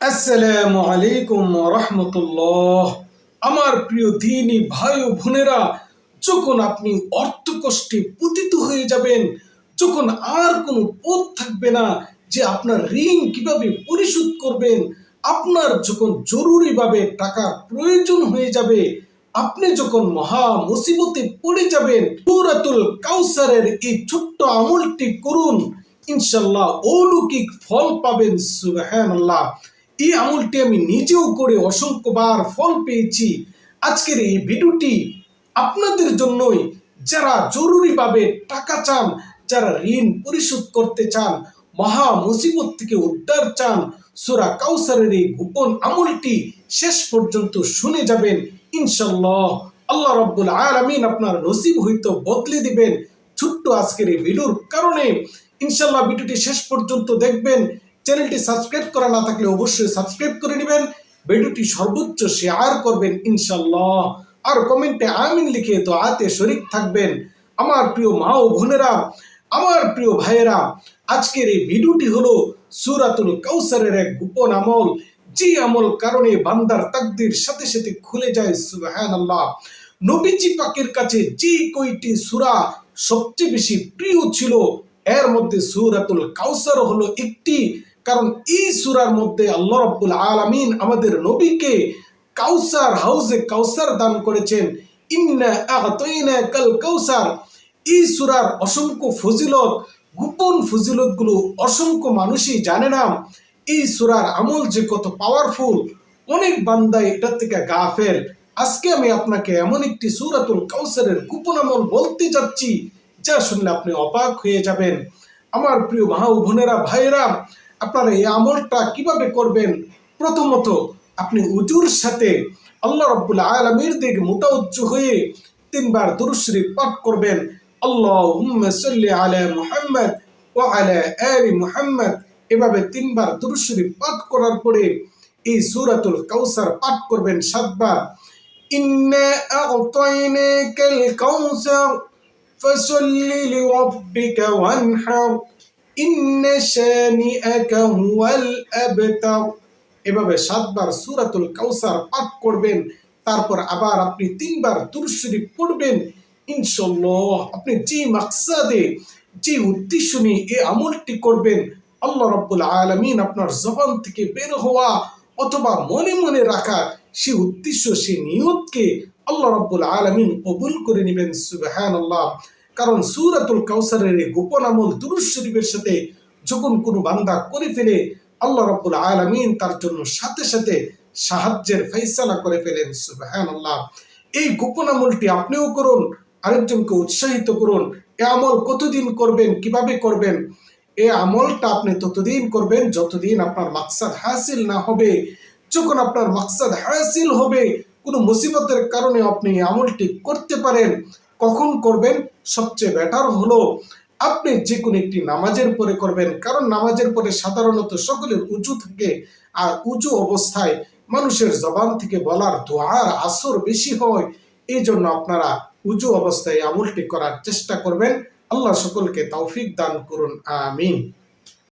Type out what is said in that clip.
আসসালামু আলাইকুম ওয়া রাহমাতুল্লাহ। আমার প্রিয় দ্বীনি ভাই ও বোনেরা, যখন আপনি অর্থকষ্টে পতিত হয়ে যাবেন, যখন আর কোনো পথ থাকবে না যে আপনার ঋণ কিভাবে পরিশোধ করবেন, আপনার যখন জরুরিভাবে টাকা প্রয়োজন হয়ে যাবে, আপনি যখন মহা মুসিবতে পড়ে যাবেন, সূরাতুল কাউসারের এই ছোট্ট আমলটি করুন, ইনশাআল্লাহ অলৌকিক ফল পাবেন। সুবহানাল্লাহ। এই আমলটি আমি নিজেও করে অসংখ্যবার ফল পেয়েছি। আজকের এই ভিডিওটি আপনাদের জন্যই, যারা জরুরিভাবে টাকা চান, যারা ঋণ পরিশোধ করতে চান, মহা মুসিবত থেকে উদ্ধার চান। সূরা কাউসারের এই গোপন আমলটি শেষ পর্যন্ত শুনে যাবেন, ইনশাআল্লাহ আল্লাহ রাব্বুল আলামিন আপনার নসিব হয়তো বদলে দিবেন ছোট্ট আজকের এই ভিডিওর কারণে। ইনশাআল্লাহ ভিডিওটি শেষ পর্যন্ত দেখবেন। চ্যানেলটি সাবস্ক্রাইব করা না থাকলে অবশ্যই সাবস্ক্রাইব করে নেবেন, ভিডিওটি সর্বোচ্চ শেয়ার করবেন ইনশাআল্লাহ, আর কমেন্টে আমিন লিখে দোয়াতে শরীক থাকবেন। আমার প্রিয় মা ও বোনেরা, আমার প্রিয় ভাইয়েরা, আজকের এই ভিডিওটি হলো সূরাতুল কাউসারের এক গোপন আমল, যে আমল কারণে বান্দার তাকদীর সাথে সাথে খুলে যায়। সুবহানাল্লাহ। নবীজি পাকের কাছে যে কয়টি সূরা সবচেয়ে বেশি প্রিয় ছিল, এর মধ্যে সূরাতুল কাউসার হলো একটি। কারণ এই সূরার মধ্যে আল্লাহ রাব্বুল আলামিন আমাদের নবীকে কাউসার, হাউজে কাউসার দান করেছেন। ইন্না আ'তাইনাকাল কাউসার। এই সূরার অসংখ্য ফজিলত, গোপন ফজিলতগুলো অসংখ্য মানুষই জানে না। এই সূরার আমল যে কত পাওয়ারফুল, অনেক বান্দা এটার থেকে গাফেল। আজকে আমি আপনাকে এমন একটি সূরাতুল কাউসারের গোপন আমল বলতে যাচ্ছি, যা শুনলে আপনি অবাক হয়ে যাবেন। আমার প্রিয় মা ও বোনেরা, ভাইয়েরা, আপনারা এই আমলটা কিভাবে করবেন? প্রথমত আপনি উজুর সাথে আল্লাহ রাব্বুল আলামিনের দিকে মুতাওয়াজ্জিহ হয়ে তিনবার দুরূদ শরীফ পাঠ করবেন। আল্লাহুম্মা সাল্লি আলা মুহাম্মদ ওয়া আলা আলি মুহাম্মদ। এভাবে তিনবার দুরূদ শরীফ পাঠ করার পরে এই সূরাতুল কাউসার পাঠ করবেন 7 বার। ইন্না আ'তাইনাকাল কাউসার ফাসাল্লি লিরাব্বিকা ওয়ানহার ইন্না শানিআকা হুয়াল আবতার। এভাবে 7 বার সূরাতুল কাউসার পাঠ করবেন। তারপর আবার আপনি 3 বার দুরূদ শরীফ পড়বেন। ইনশাআল্লাহ আপনি যে মাকসাদে, যে উদ্দেশ্য নিয়ে এই আমলটি করবেন, আল্লাহ রাব্বুল আলামিন আপনার জবান থেকে বের হওয়া অথবা মনে মনে রাখা সেই উদ্দেশ্য, সেই নিয়তকে আল্লাহ রাব্বুল আলামিন কবুল করে নেবেন। সুবহানাল্লাহ। কারণ সূরাতুল কাউসারের এই গোপন আমল দুরূদ শরীফের সাথে যখন কোনো বান্দা করে ফেলে, আল্লাহ রাব্বুল আলামিন তার জন্য সাথে সাথে সাহায্যের ফয়সালা করে ফেলেন। সুবহানাল্লাহ। এই গোপন আমলটি আপনিও করুন, আরেকজনকে উৎসাহিত করুন। এই আমল কতদিন করবেন, কিভাবে করবেন? এই আমলটা আপনি ততদিন করবেন যতদিন আপনার মাকসাদ হাসিল না হবে। যখন আপনার মাকসাদ হাসিল হবে, কোনো মুসিবতের কারণে আপনি এই আমলটি করতে পারেন। কখন করবেন? সবচেয়ে বেটার হলো আপনি যে কোনো একটি নামাজের পরে করবেন। কারণ নামাজের পরে সাধারণত সকলের উজু থাকে, আর উজু অবস্থায় মানুষের জবান থেকে বলার দোয়ার আসর বেশি হয়। এই জন্য আপনারা উজু অবস্থায় আমলটি করার চেষ্টা করবেন। আল্লাহ সকলকে তৌফিক দান করুন, আমিন।